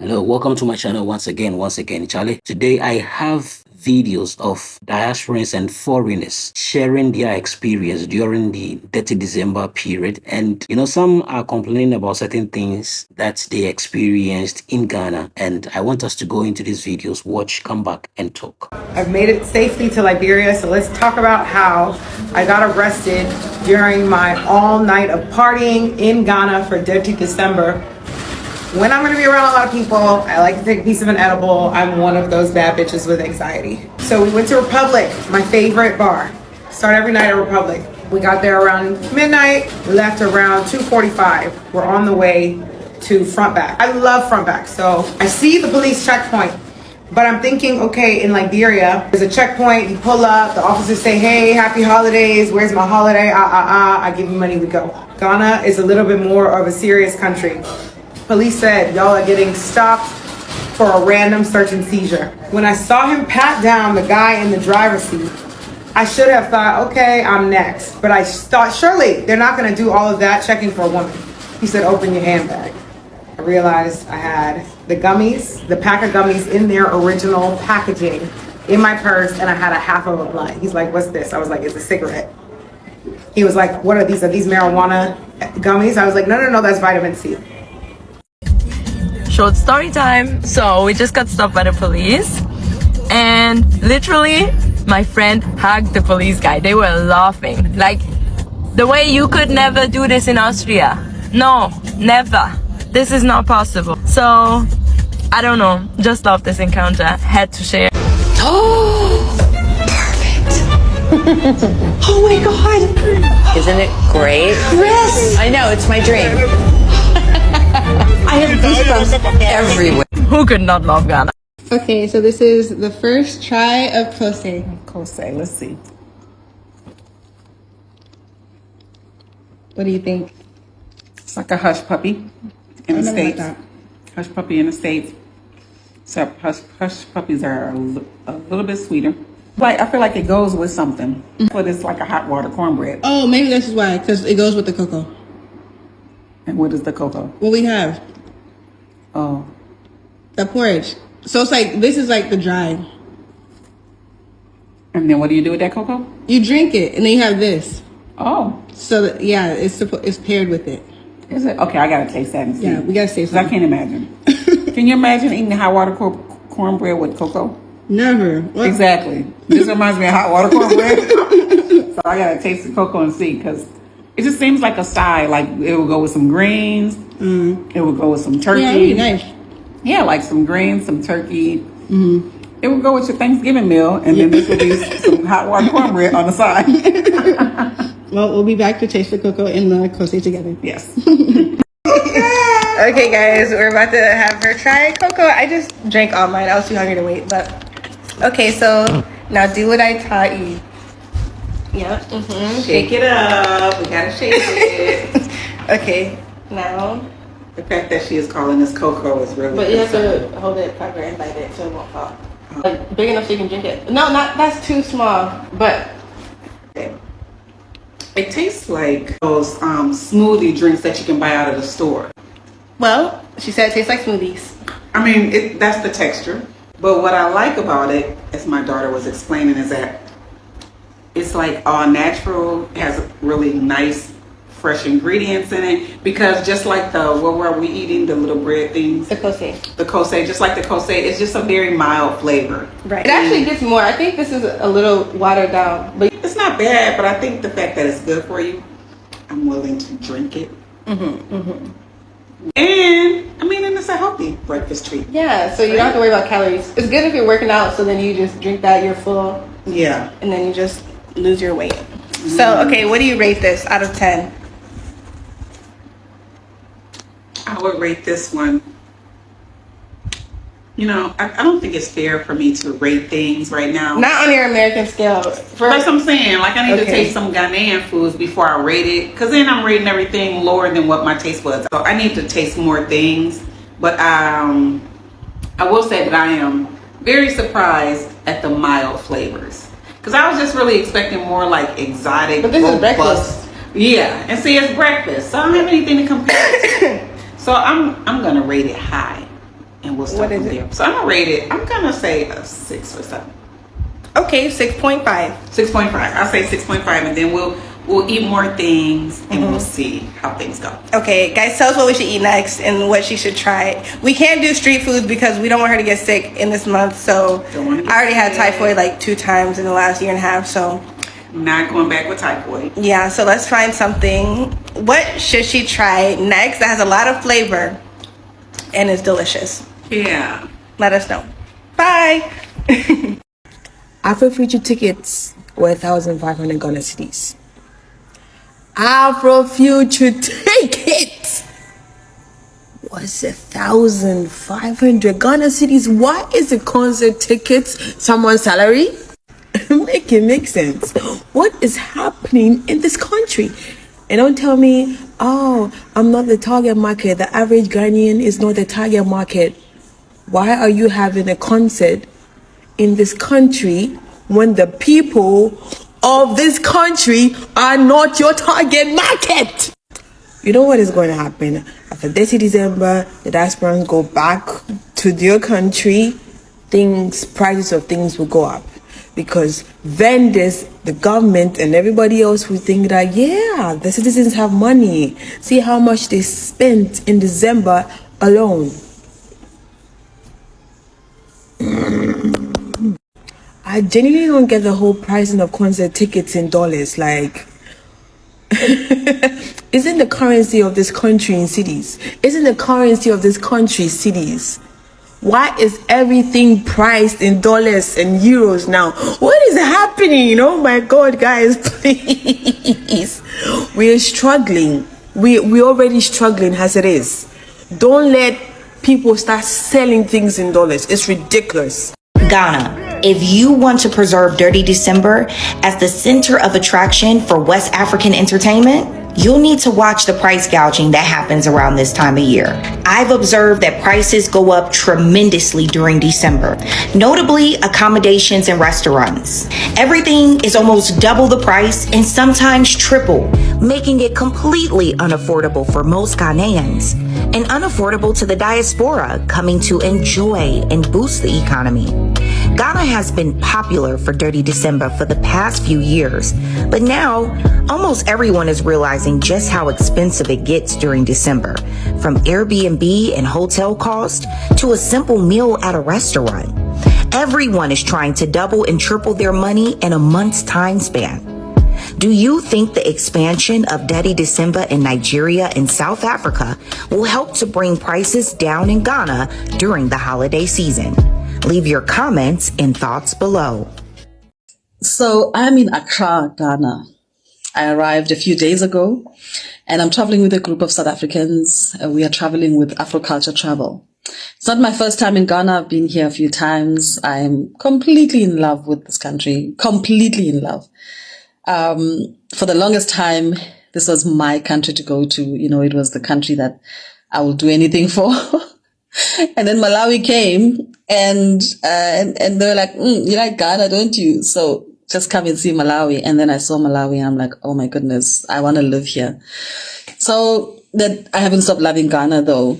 Hello, welcome to my channel once again, Charlie. Today I have videos of diasporans and foreigners sharing their experience during the dirty December period. And some are complaining about certain things that they experienced in Ghana. And I want us to go into these videos, watch, come back and talk. I've made it safely to Liberia, so let's talk about how I got arrested during my all night of partying in Ghana for dirty December. When I'm gonna be around a lot of people, I like to take a piece of an edible. I'm one of those bad bitches with anxiety. So we went to Republic, my favorite bar. Start every night at Republic. We got there around midnight, we left around 2:45. We're on the way to Frontback. I love Frontback, so I see the police checkpoint, but I'm thinking, okay, in Liberia, there's a checkpoint, you pull up, the officers say, hey, happy holidays, where's my holiday? I give you money, we go. Ghana is a little bit more of a serious country. Police said, y'all are getting stopped for a random search and seizure. When I saw him pat down the guy in the driver's seat, I should have thought, okay, I'm next. But I thought, surely they're not gonna do all of that checking for a woman. He said, open your handbag. I realized I had the gummies, the pack of gummies in their original packaging in my purse, and I had a half of a blunt. He's like, what's this? I was like, it's a cigarette. He was like, what are these? Are these marijuana gummies? I was like, no, that's vitamin C. Short story time. So we just got stopped by the police, and literally my friend hugged the police guy. They were laughing like the way you could never do this in Austria. No, never. This is not possible. So I don't know, just love this encounter, had to share. Oh, perfect. Oh my God. Isn't it great? Yes. I know, it's my dream. I have goosebumps everywhere. Who could not love Ghana? Okay, so this is the first try of kose. Kose, let's see. What do you think? It's like a hush puppy in the States. Hush puppy in the States. Except hush puppies are a little bit sweeter. Like, I feel like it goes with something. But it's like a hot water cornbread. Oh, maybe this is why, because it goes with the cocoa. And what is the cocoa? What we have. Oh. The porridge. So it's like, this is like the dry. And then what do you do with that cocoa? You drink it, and then you have this. Oh. So, yeah, it's paired with it. Is it? Okay, I gotta taste that and see. Yeah, we gotta taste it. I it. can't imagine. Can you imagine eating hot water cornbread with cocoa? Never. What? Exactly. This reminds me of hot water cornbread. So I gotta taste the cocoa and see, because it just seems like a side. Like it would go with some greens. It would go with some turkey. Yeah, really nice. Yeah, like some greens, some turkey. It would go with your Thanksgiving meal, and then this would be some hot water cornbread on the side. Well, we'll be back to taste the cocoa and the kose together. Yes. Okay, guys, we're about to have her try cocoa. I just drank all mine. I was too hungry to wait, but okay. So now do what I taught you. Yeah. Shake it up. We gotta shake it. Okay. Now. The fact that she is calling this cocoa is really. But you have to hold it proper and bite it so it won't fall. Like big enough so you can drink it. No, not that's too small. But it tastes like those smoothie drinks that you can buy out of the store. well, she said it tastes like smoothies. I mean, that's the texture. But what I like about it, as my daughter was explaining, is that it's like all natural, has really nice, fresh ingredients in it. Because just like what were we eating, the little bread things? The kose. The kose, just like the kose, it's just a very mild flavor. Right. It actually gets more. I think this is a little watered down, but it's not bad. But I think the fact that it's good for you, I'm willing to drink it. And I mean, and it's a healthy breakfast treat. yeah. So you don't have to worry about calories. It's good if you're working out. So then you just drink that, you're full. Yeah. And then you just lose your weight. So, okay, what do you rate this out of 10? I would rate this one. I don't think it's fair for me to rate things right now. Not on your American scale. That's what I'm saying. Like, I need to taste some Ghanaian foods before I rate it. Because then I'm rating everything lower than what my taste buds are. So I need to taste more things. But I will say that I am very surprised at the mild flavors. Because I was just really expecting more like exotic, but this robust. Is breakfast. Yeah, and see, it's breakfast, so I don't have anything to compare it to. So I'm gonna rate it high, and we'll start from there. So I'm gonna rate it. I'm gonna say a 6 or 7. Okay, 6.5. 6.5. I'll say 6.5, and then we'll eat more things and we'll see how things go. Okay, guys, tell us what we should eat next and what she should try. We can't do street foods because we don't want her to get sick in this month. So I already had typhoid like 2 times in the last year and a half. So not going back with typhoid. Yeah, so let's find something. What should she try next that has a lot of flavor and is delicious? Yeah. Let us know. Bye. Afro Future tickets were 1,500 Ghana cedis. Afro Future tickets was 1,500 Ghana cedis. Why is a concert tickets someone's salary? Make it make sense. What is happening in this country? And don't tell me, oh, I'm not the target market. The average Ghanaian is not the target market. Why are you having a concert in this country when the people of this country are not your target market? You know what is going to happen? After DETTY December, the diasporans go back to their country, prices of things will go up. Because vendors, the government, and everybody else will think that, yeah, the citizens have money. See how much they spent in December alone. I genuinely don't get the whole pricing of concert tickets in dollars. Like, isn't the currency of this country in cities? Isn't the currency of this country cities? Why is everything priced in dollars and euros now? What is happening? Oh my God, guys, please. We are struggling. We're already struggling as it is. Don't let people start selling things in dollars. It's ridiculous. Ghana, if you want to preserve Dirty December as the center of attraction for West African entertainment, you'll need to watch the price gouging that happens around this time of year. I've observed that prices go up tremendously during December, notably accommodations and restaurants. Everything is almost double the price and sometimes triple, making it completely unaffordable for most Ghanaians and unaffordable to the diaspora coming to enjoy and boost the economy. Ghana has been popular for Dirty December for the past few years, but now almost everyone is realizing just how expensive it gets during December, from Airbnb and hotel cost to a simple meal at a restaurant. Everyone is trying to double and triple their money in a month's time span. Do you think the expansion of Dirty December in Nigeria and South Africa will help to bring prices down in Ghana during the holiday season? Leave your comments and thoughts below. So I'm in Accra, Ghana. I arrived a few days ago and I'm traveling with a group of South Africans. We are traveling with Afroculture Travel. It's not my first time in Ghana. I've been here a few times. I'm completely in love with this country, completely in love. For the longest time, this was my country to go to. You know, it was the country that I will do anything for. And then Malawi came and they were like, you like Ghana, don't you? So just come and see Malawi. And then I saw Malawi and I'm like, oh my goodness, I want to live here. So that I haven't stopped loving Ghana though.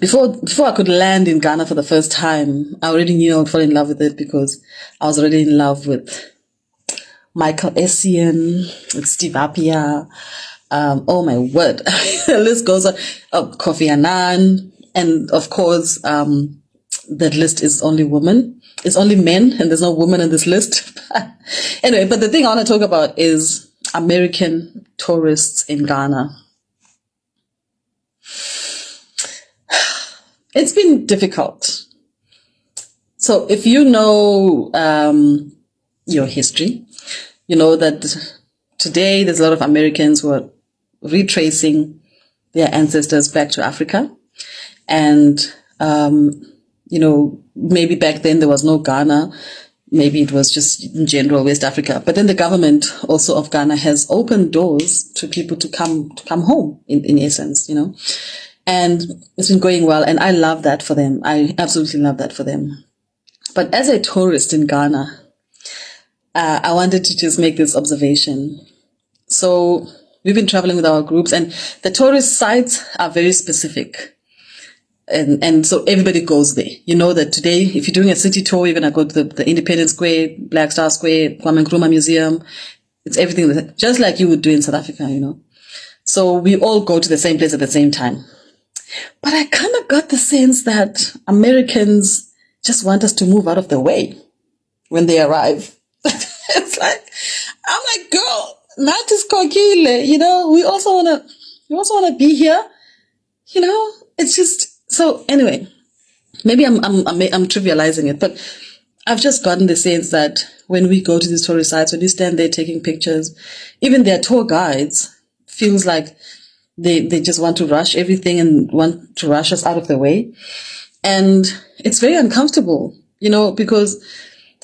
Before I could land in Ghana for the first time, I already knew I would fall in love with it because I was already in love with Michael Essien, with Steve Appiah. Oh my word. The list goes on. Kofi Annan. And of course, that list is only women. It's only men and there's no women in this list. Anyway, but the thing I want to talk about is American tourists in Ghana. It's been difficult. So if you know your history, you know that today there's a lot of Americans who are retracing their ancestors back to Africa. And, you know, maybe back then there was no Ghana. Maybe it was just in general West Africa. But then the government also of Ghana has opened doors to people to come home in essence, you know. And it's been going well. And I love that for them. I absolutely love that for them. But as a tourist in Ghana, I wanted to just make this observation. So we've been traveling with our groups and the tourist sites are very specific. And so everybody goes there. You know that today, if you're doing a city tour, you're going to go to the Independence Square, Black Star Square, Kwame Nkrumah Museum. It's everything just like you would do in South Africa, you know. So we all go to the same place at the same time. But I kind of got the sense that Americans just want us to move out of the way when they arrive. It's like, I'm like, girl, not is kokile, you know, we also want to be here, you know, it's just, so anyway, maybe I'm trivializing it, but I've just gotten the sense that when we go to these tourist sites, when we stand there taking pictures, even their tour guides feels like they just want to rush everything and want to rush us out of the way. And it's very uncomfortable, you know, because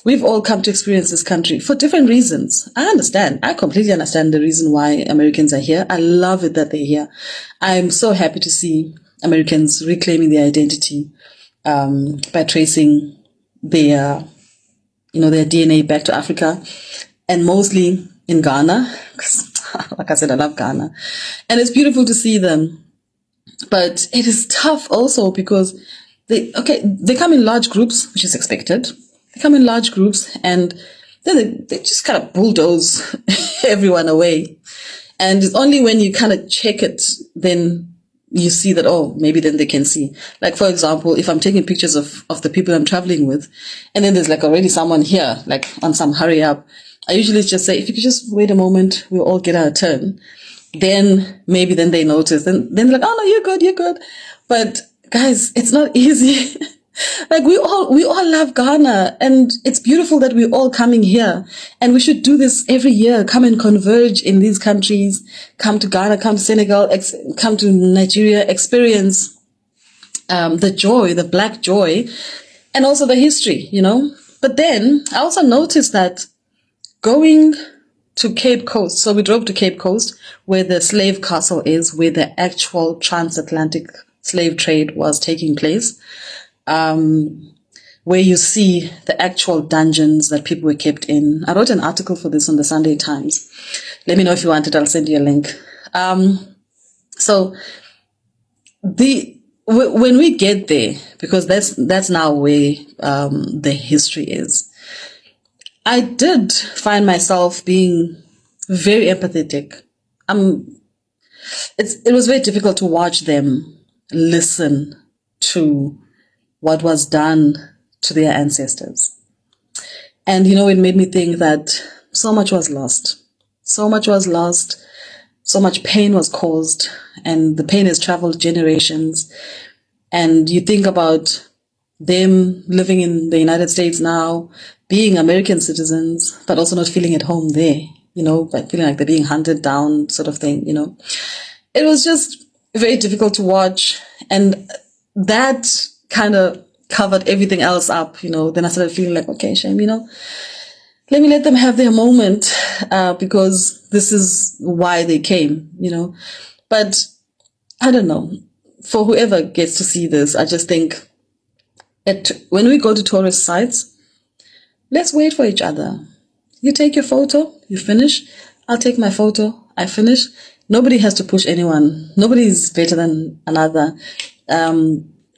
we've all come to experience this country for different reasons. I completely understand the reason why Americans are here. I love it that they're here. I'm so happy to see Americans reclaiming their identity by tracing their DNA back to Africa, and mostly in Ghana. Like I said, I love Ghana. And it's beautiful to see them. But it is tough also because they come in large groups, which is expected. They come in large groups and then they just kind of bulldoze everyone away. And it's only when you kind of check it, then you see that, oh, maybe then they can see. Like, for example, if I'm taking pictures of the people I'm traveling with, and then there's like already someone here, like on some hurry up, I usually just say, if you could just wait a moment, we'll all get our turn. Then maybe then they notice. Then they're like, oh no, you're good. But guys, it's not easy. Like we all love Ghana, and it's beautiful that we're all coming here, and we should do this every year. Come and converge in these countries. Come to Ghana, come to Senegal, come to Nigeria, experience the joy, the black joy, and also the history, you know. But then I also noticed that going to Cape Coast, so we drove to Cape Coast, where the slave castle is, where the actual transatlantic slave trade was taking place. Where you see the actual dungeons that people were kept in. I wrote an article for this on the Sunday Times. Let me know if you want it. I'll send you a link. So when we get there, because that's now where the history is, I did find myself being very empathetic. It was very difficult to watch them listen to what was done to their ancestors. And, you know, it made me think that so much was lost. So much was lost. So much pain was caused. And the pain has traveled generations. And you think about them living in the United States now, being American citizens, but also not feeling at home there, you know, but feeling like they're being hunted down sort of thing, you know. It was just very difficult to watch. And that kind of covered everything else up, you know. Then I started feeling like, okay, shame, you know, let me let them have their moment, because this is why they came, you know. But I don't know, for whoever gets to see this, I just think when we go to tourist sites, let's wait for each other. You take your photo, you finish, I'll take my photo, I finish. Nobody has to push anyone. Nobody is better than another.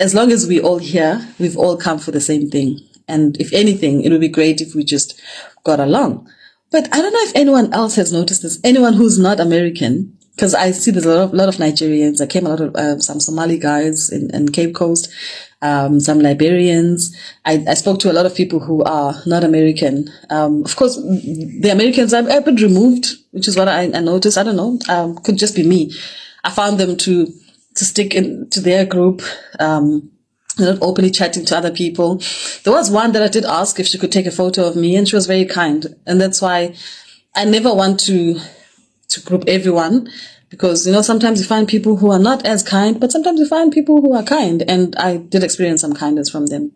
As long as we're all here, we've all come for the same thing. And if anything, it would be great if we just got along. But I don't know if anyone else has noticed this. Anyone who's not American, because I see there's a lot of Nigerians. I came a lot of some Somali guys in Cape Coast, some Liberians. I spoke to a lot of people who are not American. Of course, the Americans are a bit removed, which is what I noticed. I don't know. Could just be me. I found them to stick into their group, not openly chatting to other people. There was one that I did ask if she could take a photo of me, and she was very kind. And that's why I never want to group everyone, because, you know, sometimes you find people who are not as kind, but sometimes you find people who are kind. And I did experience some kindness from them.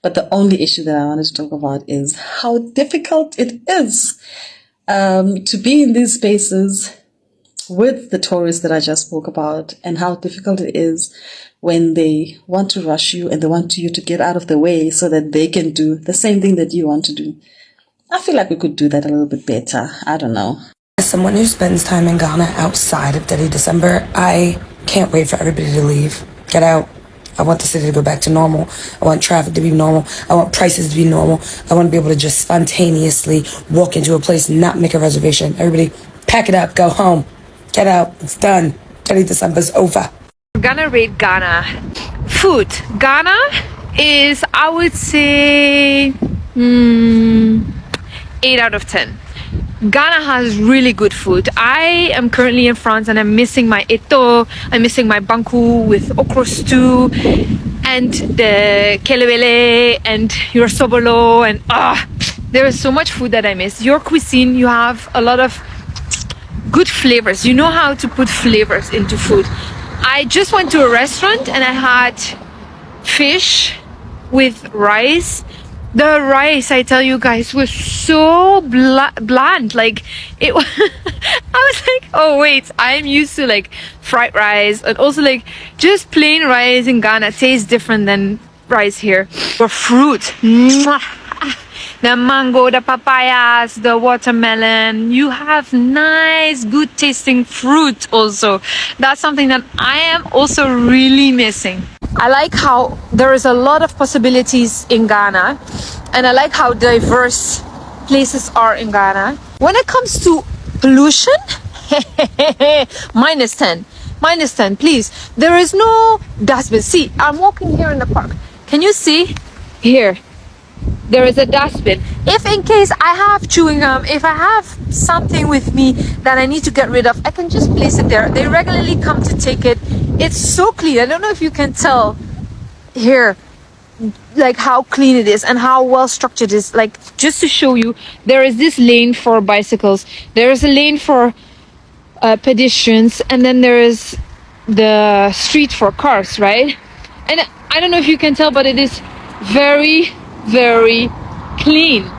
But the only issue that I wanted to talk about is how difficult it is to be in these spaces with the tourists that I just spoke about, and how difficult it is when they want to rush you and they want you to get out of the way so that they can do the same thing that you want to do. I feel like we could do that a little bit better. I don't know. As someone who spends time in Ghana outside of DETTY December, I can't wait for everybody to leave. Get out. I want the city to go back to normal. I want traffic to be normal. I want prices to be normal. I want to be able to just spontaneously walk into a place, not make a reservation. Everybody, pack it up, go home, get out, it's done. 30 December's over. I'm gonna rate Ghana. Food. Ghana is, I would say, 8 out of 10. Ghana has really good food. I am currently in France and I'm missing my eto, I'm missing my banku with okra stew and the kelewele and your sobolo, and there is so much food that I miss. Your cuisine, you have a lot of good flavors. You know how to put flavors into food. I just went to a restaurant and I had fish with rice. The rice, I tell you guys, was so bland. Like it was I was like, oh wait, I'm used to like fried rice, and also like just plain rice in Ghana tastes different than rice here. Or fruit, the mango, the papayas, the watermelon. You have nice, good tasting fruit also. That's something that I am also really missing. I like how there is a lot of possibilities in Ghana, and I like how diverse places are in Ghana. When it comes to pollution, minus 10, please. There is no dustbin. See, I'm walking here in the park. Can you see? Here, there is a dustbin. If in case I have chewing gum, if I have something with me that I need to get rid of, I can just place it there. They regularly come to take it. It's so clean. I don't know if you can tell here, like how clean it is and how well structured it is. Like, just to show you, there is this lane for bicycles, there is a lane for pedestrians, and then there is the street for cars, right? And I don't know if you can tell, but it is very, very clean.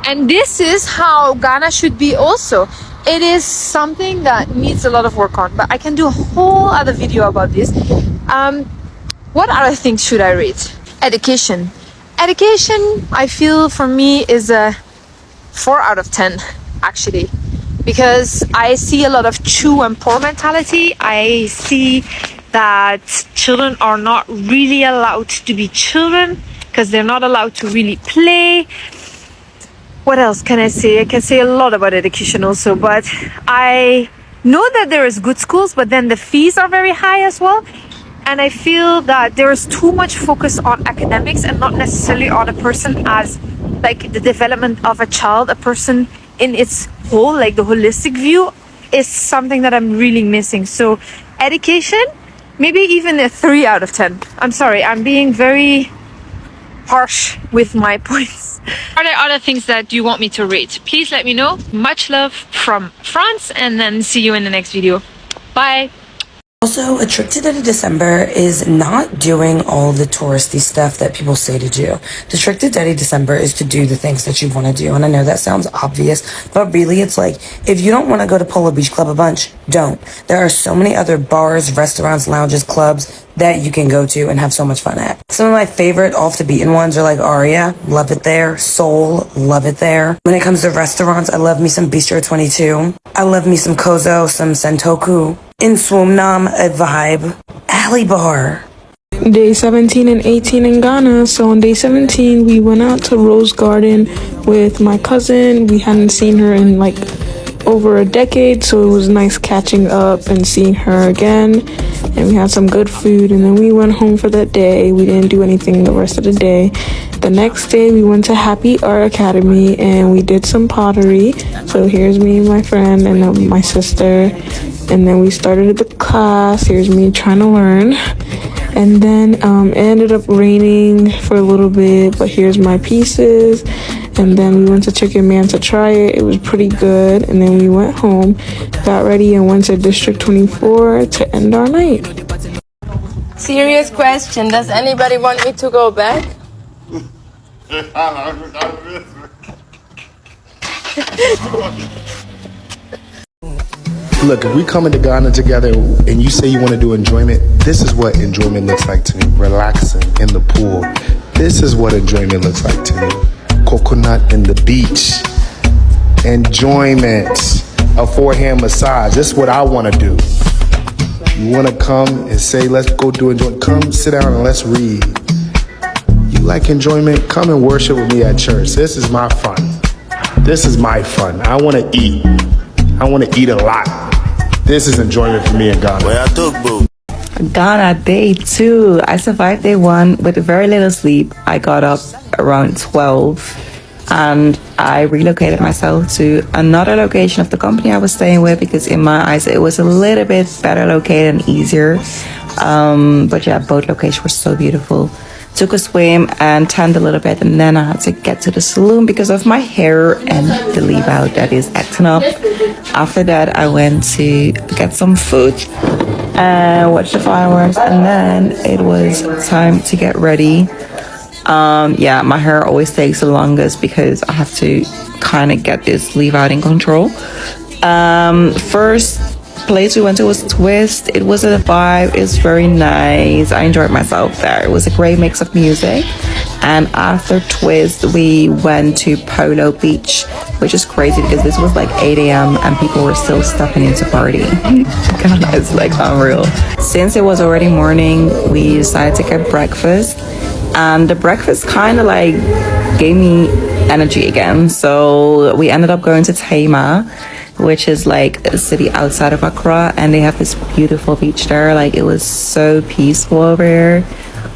And this is how Ghana should be also. It is something that needs a lot of work on, but I can do a whole other video about this. What other things should I rate? Education. Education, I feel for me is a 4 out of 10 actually, because I see a lot of chew and pour mentality. I see that children are not really allowed to be children because they're not allowed to really play. What else can I say? I can say a lot about education also, but I know that there is good schools, but then the fees are very high as well. And I feel that there is too much focus on academics and not necessarily on a person as like the development of a child, a person in its whole, like the holistic view is something that I'm really missing. So education, maybe even a 3 out of 10. I'm sorry, I'm being very harsh with my points. Are there other things that you want me to rate? Please let me know. Much love from France, and then see you in the next video. Bye. Also, a trip to DETTY December is not doing all the touristy stuff that people say to do. The trick to DETTY December is to do the things that you want to do. And I know that sounds obvious, but really it's like, if you don't want to go to Polo Beach Club a bunch, don't. There are so many other bars, restaurants, lounges, clubs that you can go to and have so much fun at. Some of my favorite off the beaten ones are like Aria, love it there. Seoul, love it there. When it comes to restaurants, I love me some Bistro 22. I love me some Kozo, some Sentoku. In Swumnam, a vibe. Alley Bar. Day 17 and 18 in Ghana. So on day 17, we went out to Rose Garden with my cousin. We hadn't seen her in like over a decade, so it was nice catching up and seeing her again. And we had some good food, and then we went home for that day. We didn't do anything the rest of the day. The next day we went to Happy Art Academy and we did some pottery. So here's me and my friend and then my sister, and then we started the class. Here's me trying to learn. And then it ended up raining for a little bit, but here's my pieces. And then we went to Chicken Man to try it. It was pretty good. And then we went home, got ready, and went to District 24 to end our night. Serious question. Does anybody want me to go back? Look, if we come into Ghana together and you say you want to do enjoyment, this is what enjoyment looks like to me. Relaxing in the pool. This is what enjoyment looks like to me. Coconut in the beach. Enjoyment. A forehand massage. This is what I want to do. You want to come and say, let's go do enjoyment? Come sit down and let's read. You like enjoyment? Come and worship with me at church. This is my fun. This is my fun. I want to eat. I want to eat a lot. This is enjoyment for me in Ghana. Where I took, boo. Ghana day 2. I survived day 1 with very little sleep. I got up around 12 and I relocated myself to another location of the company I was staying with because in my eyes it was a little bit better located and easier. But yeah, both locations were so beautiful. Took a swim and tanned a little bit, and then I had to get to the saloon because of my hair and the leave out that is acting up. After that, I went to get some food and watch the fireworks, and then it was time to get ready. Yeah, my hair always takes the longest because I have to kind of get this leave out in control. First place we went to was Twist. It was a vibe. It's very nice. I enjoyed myself there. It was a great mix of music. And after Twist, we went to Polo Beach, which is crazy because this was like 8 a.m. and people were still stepping into party. God, it's like unreal. Since it was already morning, we decided to get breakfast. And the breakfast kind of like gave me energy again. So we ended up going to Tema, which is like a city outside of Accra, and they have this beautiful beach there. Like it was so peaceful over here.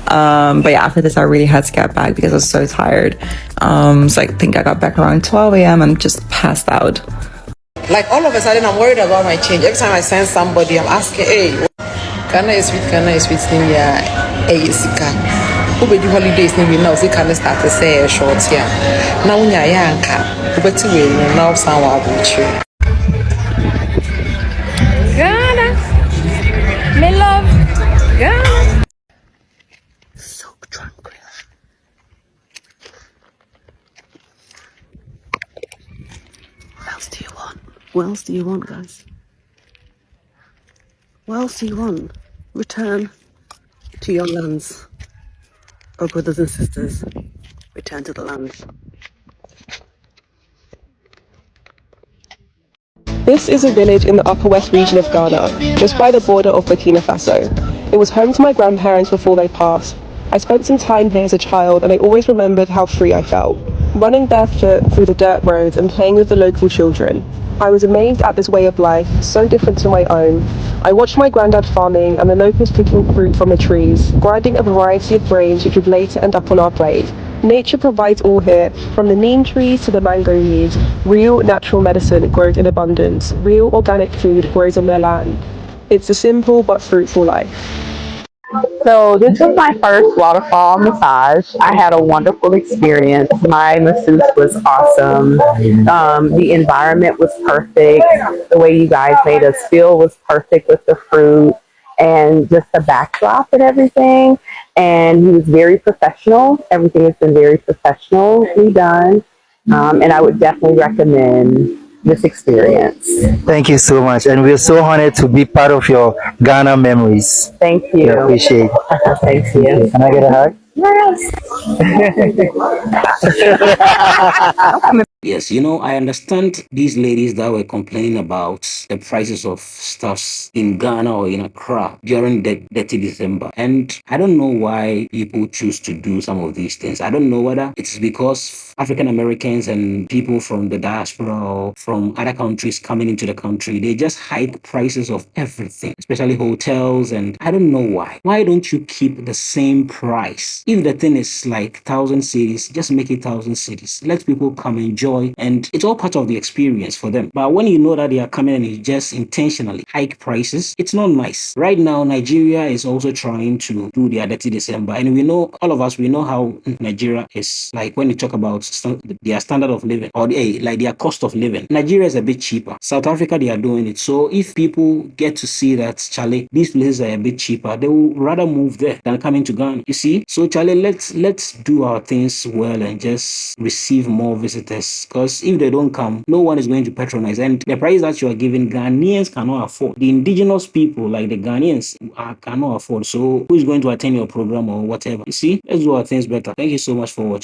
But yeah, after this I really had to get back because I was so tired. So I think I got back around 12 a.m. and just passed out. Like all of a sudden I'm worried about my change. Every time I send somebody, I'm asking, hey, Ghana is sweet, yeah, hey, Sika. Who be the holidays we now see can start to say short here. Now when you're young, but to win now someone with you. Ghana, me love Ghana. So tranquil. What else do you want? What else do you want, guys? What else do you want? Return to your lands. Oh, brothers and sisters, return to the land. This is a village in the Upper West region of Ghana, just by the border of Burkina Faso. It was home to my grandparents before they passed. I spent some time here as a child and I always remembered how free I felt, running barefoot through the dirt roads and playing with the local children. I was amazed at this way of life, so different to my own. I watched my granddad farming and the locals picking fruit from the trees, grinding a variety of grains which would later end up on our plate. Nature provides all here, from the neem trees to the mango leaves. Real natural medicine grows in abundance. Real organic food grows on their land. It's a simple but fruitful life. So this was my first waterfall massage. I had a wonderful experience. My masseuse was awesome. The environment was perfect. The way you guys made us feel was perfect with the fruit and just the backdrop and everything. And he was very professional. Everything has been very professionally done. And I would definitely recommend this experience. Thank you so much. And we're so honored to be part of your Ghana memories. Thank you. We appreciate it. Thank you. Can I get a hug? Yes. Yes, you know, I understand these ladies that were complaining about the prices of stuffs in Ghana or in Accra during the DETTY December. And I don't know why people choose to do some of these things. I don't know whether it's because African Americans and people from the diaspora or from other countries coming into the country, they just hike prices of everything, especially hotels. And I don't know why. Why don't you keep the same price? If the thing is like 1,000 cities, just make it 1,000 cities. Let people come enjoy, and it's all part of the experience for them. But when you know that they are coming and you just intentionally hike prices, it's not nice. Right now, Nigeria is also trying to do their DETTY December, and we know, all of us, we know how Nigeria is like when you talk about their standard of living or like their cost of living. Nigeria is a bit cheaper. South Africa, they are doing it. So if people get to see that, Charlie, these places are a bit cheaper, they will rather move there than coming to Ghana. You see? So Charlie, let's do our things well and just receive more visitors. Because if they don't come, no one is going to patronize. And the price that you are giving, Ghanaians cannot afford. The indigenous people, like the Ghanaians, cannot afford. So who is going to attend your program or whatever? You see? Let's do our things better. Thank you so much for watching.